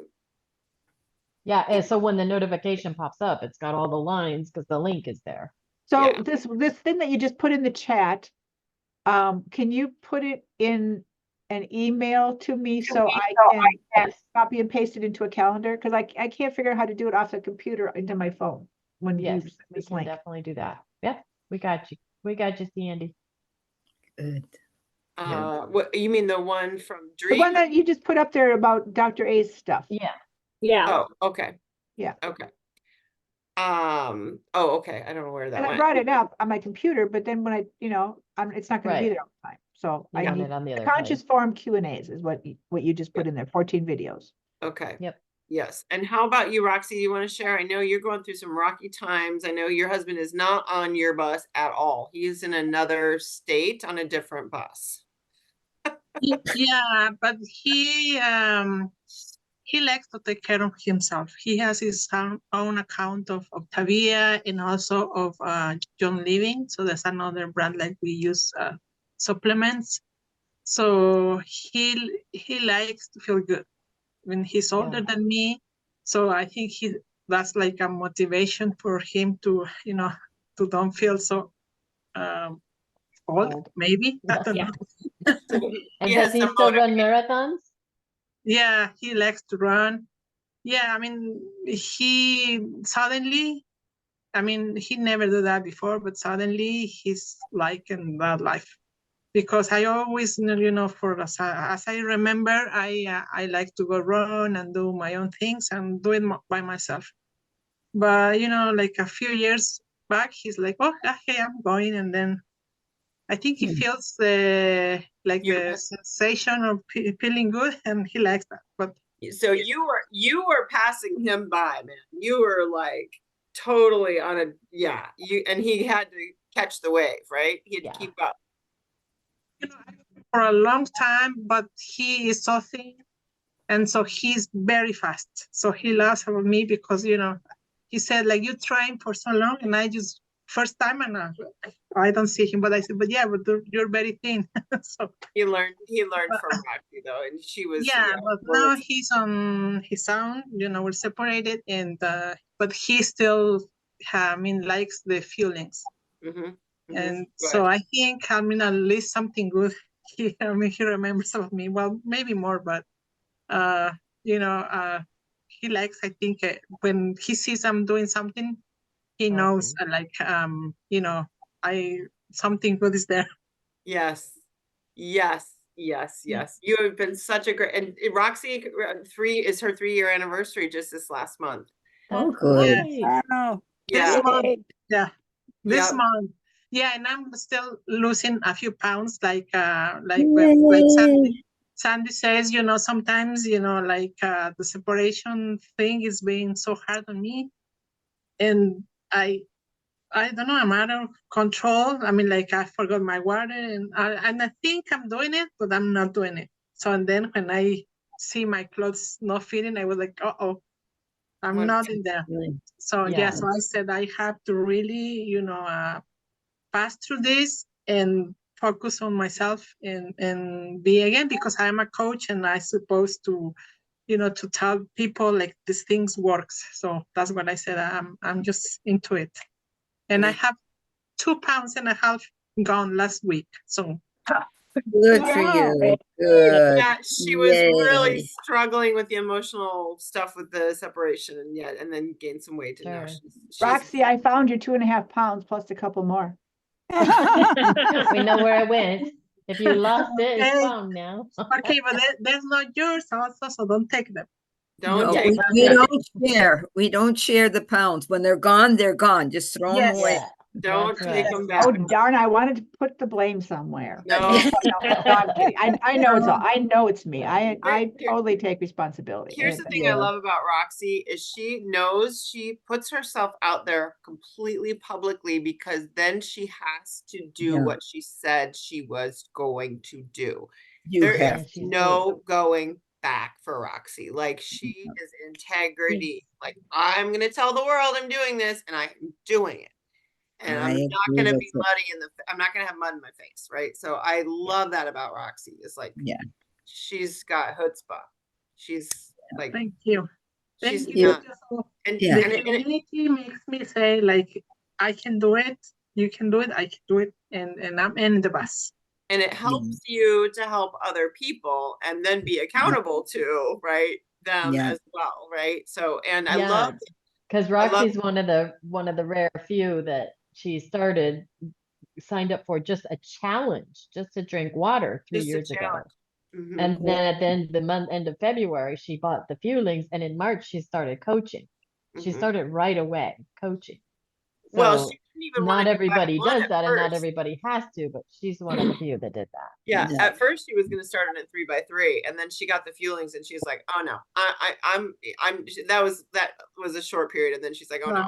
Yeah. And so when the notification pops up, it's got all the lines because the link is there. So Yeah. this thing that you just put in the chat, can you put it in an email to me so I can copy and paste it into a calendar? Because I can't figure out how to do it off the computer into my phone when you Yes, send we this can link. definitely do that. Yep. We got you. We got you, Sandy. good. what you mean the one from The Dream? one that you just put up there about Dr. A's stuff. Yeah. Yeah. Oh, okay. Yeah. Okay. Oh, okay. I don't know where that And I went. brought it up on my computer, but then when it's not going to be Right. there all the time. So You I want need it on the other conscious page. forum Q&As is what you just put in there, 14 videos. Okay. Yep. Yes. And how about you, Roxy? Do you want to share? I know you're going through some rocky times. I know your husband is not on your bus at all. He is in another state on a different bus. Yeah, but he likes to take care of himself. He has his own account of Tavia and also of John Living. So there's another brand like we use supplements. So he likes to feel good. When he's older than me, so I think that's like a motivation for him to, you know, to don't feel so old, maybe. I don't Yeah. know. And Yes, does he some still run motivation. marathons? Yeah, he likes to run. Yeah, I mean, he suddenly, I mean, he never did that before, but suddenly he's liking that life. Because I always, you know, for as I remember, I like to go run and do my own things and do it by myself. But you know, like a few years back, he's like, "Oh, okay, I'm going," and then I think he feels like You- the sensation of feeling good, and he likes that. But So you were passing him by, man. You were like totally on a and he had to catch the wave, right? He had Yeah. to keep up. you know, for a long time, but he is so thin, and so he's very fast. So he laughs about me because, you know, he said, like, you trying for so long, and I just first time, and I don't see him, but I said, but yeah, but you're very thin. So He learned from Rocky though, and she was yeah, but now wonderful. he's on his own. You know, we're separated, and but he still, I mean, likes the feelings. Mhm, mhm, And good. so I think, I mean, at least something good. I mean, he remembers of me. Well, maybe more, but you know, he likes. I think when he sees I'm doing something, he knows. Awesome. Like, you know, something good is there. Yes. Yes. Yes. Yes. You have been such a great, and Roxy is her 3-year anniversary just this last month. Oh, That's good. nice. Oh, This Yeah. month, yay. yeah, this Yep. month, yeah, and I'm still losing a few pounds. Like Yay. Sandy says, you know, sometimes, you know, like the separation thing is being so hard on me, and I don't know, I'm out of control. I mean, like I forgot my water, and I think I'm doing it, but I'm not doing it. So and then when I see my clothes not fitting, I was like, oh, I'm What- not in there. So yeah, so I said I have to really, you know, pass through this and focus on myself and be again, because I'm a coach and I supposed to, you know, to tell people like these things works. So that's what I said. I'm just into it. And I Yeah. have 2.5 pounds gone last week. So Good for Wow. you. Good. Yeah, she was really Yay. struggling with the emotional stuff with the separation, and then gained some weight. And now Sure. she's Roxy, I found your 2.5 pounds plus a couple more. We know where it went. If you lost it, it's Okay. found now. okay, but that's not yours also, so don't take them. don't No, take we them. don't share. We don't share the pounds. When they're gone, they're gone. Just throw them Yes. away. Yeah. Don't That's take right. them Oh, back. darn, I wanted to put the blame somewhere. No. No, I'm kidding. I know it's all, I know it's me. I Here- totally take responsibility. Here's the thing I love about Roxy is she knows she puts herself out there completely publicly, because then she has to do Yeah. what she said she was going to do. You There have. is she's no going back for Roxy. Like, she is integrity. Like, I'm gonna tell the world I'm doing this, and I'm doing it. And I I'm not agree gonna with be it. muddy I'm not gonna have mud in my face, right? So I love that about Roxy. It's like, Yeah. she's got chutzpah. She's like, Thank you. she's Thank you. not. And, Yeah. The and, it, community makes me say, like, I can do it, you can do it, I can do it, and I'm in the bus. and it helps you to help other people and then be accountable to, right, them Yeah. as well, right? So, and I Yeah, love, because love- Roxy's one of the rare few that she signed up for just a challenge, just to drink water 3 Just a years ago. challenge. Mhm. And then at the end of the month, end of February, she bought the Fuelings, and in March she started coaching. She Mhm. started right away coaching. Well, So she didn't even wanna not do everybody one does at that, and not first. everybody has to, but she's one of the few that did that. Yeah, Yeah. at first she was gonna start it at 3x3, and then she got the Fuelings, and she's like, "Oh no, I'm." That was a short period, and then she's like, "Oh no,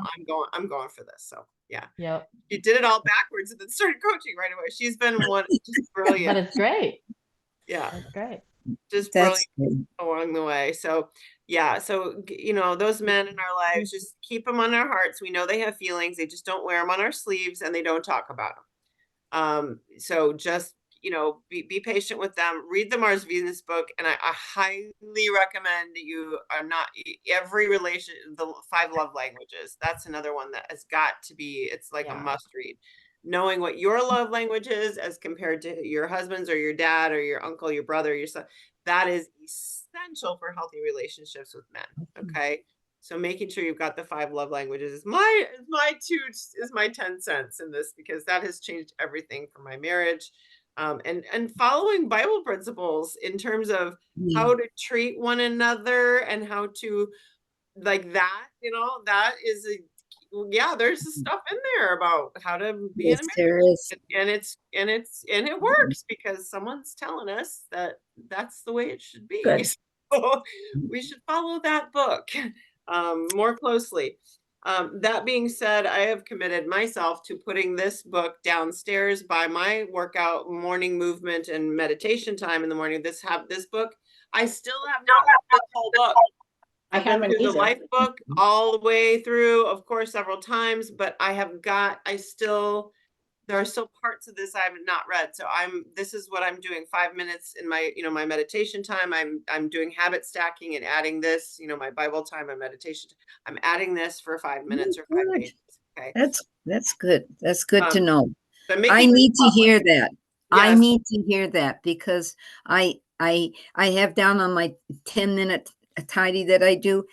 I'm going for this." So yeah, Yep. she did it all backwards, and then started coaching right away. She's been just But brilliant. it's great. Yeah, That's great. just That's brilliant good. along the way. So yeah, so you know, those men in our lives, just keep them on our hearts. We know they have feelings, they just don't wear them on our sleeves and they don't talk about them. So just, you know, be patient with them. Read the Mars Venus book, and I highly recommend you are not every relation, the 5 love languages. That's another one that has got to be, it's like a Yeah. must read. Knowing what your love language is as compared to your husband's or your dad or your uncle, your brother, your son, that is essential for healthy relationships with men. Okay. So making sure you've got the 5 love languages is my 10 cents in this, because that has changed everything for my marriage. And following Bible principles in terms of how to treat one another and how to, like, that, you know, that is yeah, there's stuff in there about how to be in a Yes, there marriage. is. And it works because someone's telling us that that's the way it should be. Good. So we should follow that book more closely. That being said, I have committed myself to putting this book downstairs by my workout, morning movement, and meditation time in the morning. This book. I still have not read the whole book. I've been haven't through the either. life book all the way through, of course, several times, but there are still parts of this I have not read. So this is what I'm doing 5 minutes in my, you know, my meditation time. I'm doing habit stacking and adding this, you know, my Bible time, my meditation. I'm adding this for 5 minutes or 5 Good. pages. Okay. That's good. That's good to Um, know. But I making need to hear that. I Yes. need to hear that because I have down on my 10-minute tidy that I do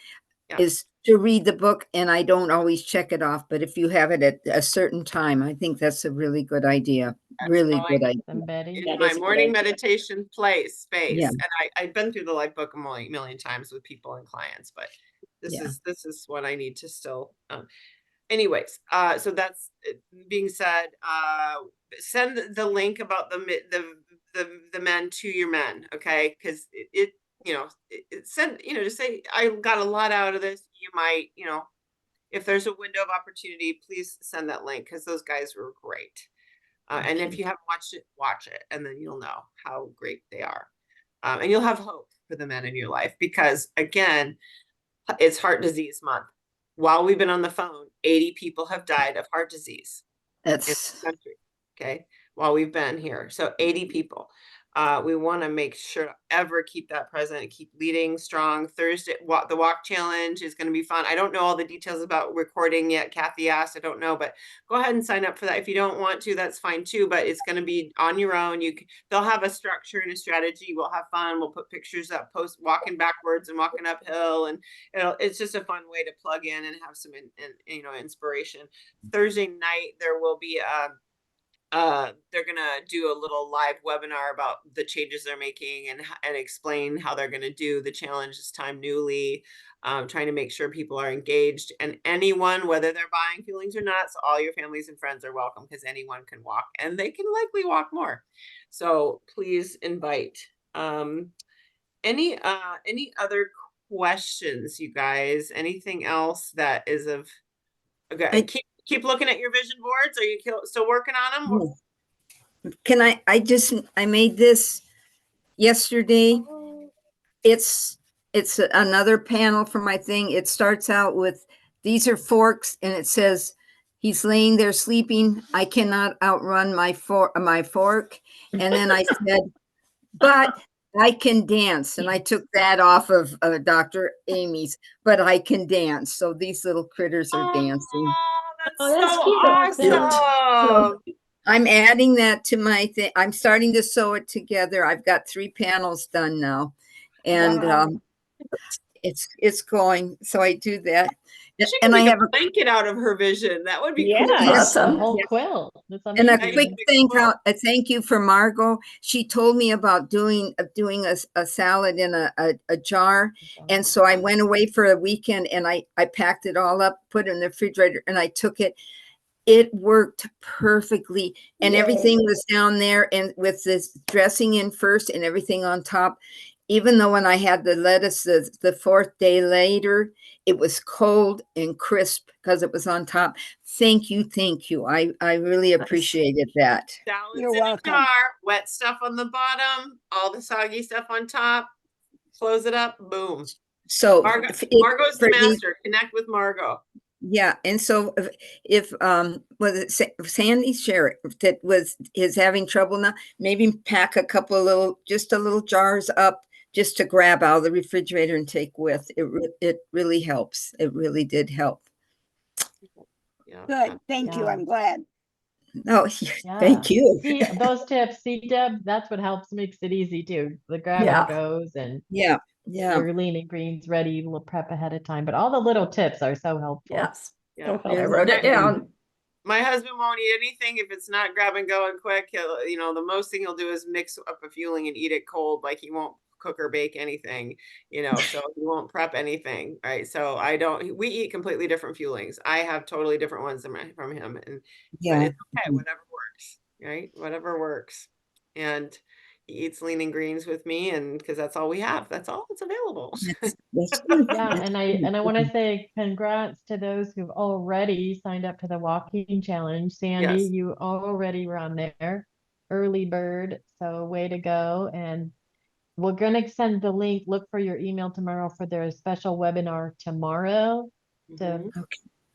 Yeah. is to read the book, and I don't always check it off. But if you have it at a certain time, I think that's a really good idea. Really good idea. Them, Betty. in That my is a good morning idea. meditation space. Yeah. And I've been through the life book a million times with people and clients, but this Yeah. is what I need to still anyways, so that's being said, send the link about the men to your men, okay? Because it you know, send, you know, just say, I got a lot out of this. You might, you know, if there's a window of opportunity, please send that link, because those guys were great. And if you haven't watched it, watch it, and then you'll know how great they are. And you'll have hope for the men in your life, because again, it's Heart Disease Month. While we've been on the phone, 80 people have died of heart disease in this That's country. Okay. While we've been here. So 80 people. We want to make sure to ever keep that present, keep leading strong. Thursday, the walk challenge is going to be fun. I don't know all the details about recording yet. Kathy asked, I don't know, but go ahead and sign up for that. If you don't want to, that's fine too, but it's going to be on your own. They'll have a structure and a strategy. We'll have fun. We'll put pictures up, post walking backwards and walking uphill. And it's just a fun way to plug in and have some, you know, inspiration. Thursday night, there will be they're gonna do a little live webinar about the changes they're making and explain how they're gonna do the challenge this time newly, trying to make sure people are engaged, and anyone, whether they're buying feelings or not, so all your families and friends are welcome, because anyone can walk and they can likely walk more. So please invite. Any other questions, you guys? Anything else that is of okay? Keep looking at your vision boards. Are you still working on them? Can I made this yesterday. It's another panel for my thing. It starts out with, these are forks, and it says, he's laying there sleeping. I cannot outrun my fork. And then I said, but I can dance. And I took that off of Dr. Amy's, but I can dance. So these little critters are dancing. That's cute. Awesome. I'm adding that to my thing. I'm starting to sew it together. I've got 3 panels done now, and Wow. it's going. So I do that, She and can I make have a blanket out of her vision. That would be Yeah. cool. Yes. A Awesome. whole quilt. That's and a amazing. quick Amazing. thank you for Margot. She told me about doing a salad in a jar, and so I went away for a weekend, and I packed it all up, put it in the refrigerator, and I took it. It worked perfectly, and Yay. everything was down there, and with this dressing in first and everything on top. even though when I had the lettuce the fourth day later, it was cold and crisp because it was on top. Thank you, thank you. I really appreciated that. Salads You're in welcome. a jar, wet stuff on the bottom, all the soggy stuff on top. Close it up, boom. So Margot's the for the- master. Connect with Margot. Yeah, and so if was it Sandy Sheriff that is having trouble now, maybe pack a couple of just a little jars up just to grab out of the refrigerator and take with. It really helps. It really did help. Yeah. Good. Thank you. Yeah. I'm glad. No, Yeah. thank you. See, those tips, see, Deb, that's what helps, makes it easy too. The grab Yeah. and goes and Yeah, yeah. your lean and greens ready, you'll prep ahead of time. But all the little tips are so helpful. Yes. Yeah. I wrote it down. My husband won't eat anything if it's not grab and go and quick. He'll, the most thing he'll do is mix up a fueling and eat it cold. Like he won't cook or bake anything, so he won't prep anything. Right. So we eat completely different fuelings. I have totally different ones from him. But it's okay. Whatever works. Right. Whatever works. And he eats lean and greens with me, and because that's all we have. That's all that's available. That's good. Yeah, and I want to say congrats to those who've already signed up to the walking challenge. Sandy, Yes. you already were on there, early bird, so way to go. And we're gonna send the link. Look for your email tomorrow for their special webinar tomorrow to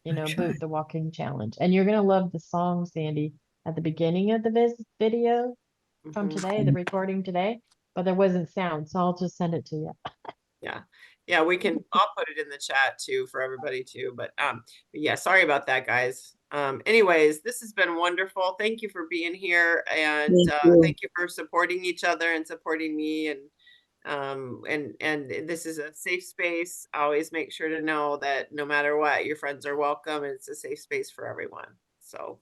Mhm. boot the walking challenge. And you're gonna love the song, Sandy, at the beginning of the video from Mhm. today, the recording today, but there wasn't sound, so I'll just send it to you. Yeah, I'll put it in the chat too for everybody too. But yeah, sorry about that, guys. Anyways, this has been wonderful. Thank you for being here, and thank you for supporting each other and supporting me. And this is a safe space. Always make sure to know that no matter what, your friends are welcome, and it's a safe space for everyone. So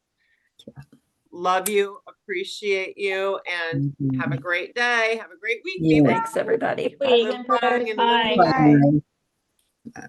love you, appreciate you, and have a great day. Have a great week. Be well. Thanks, everybody. Little Empress, hug and a bye. little- Bye. Bye.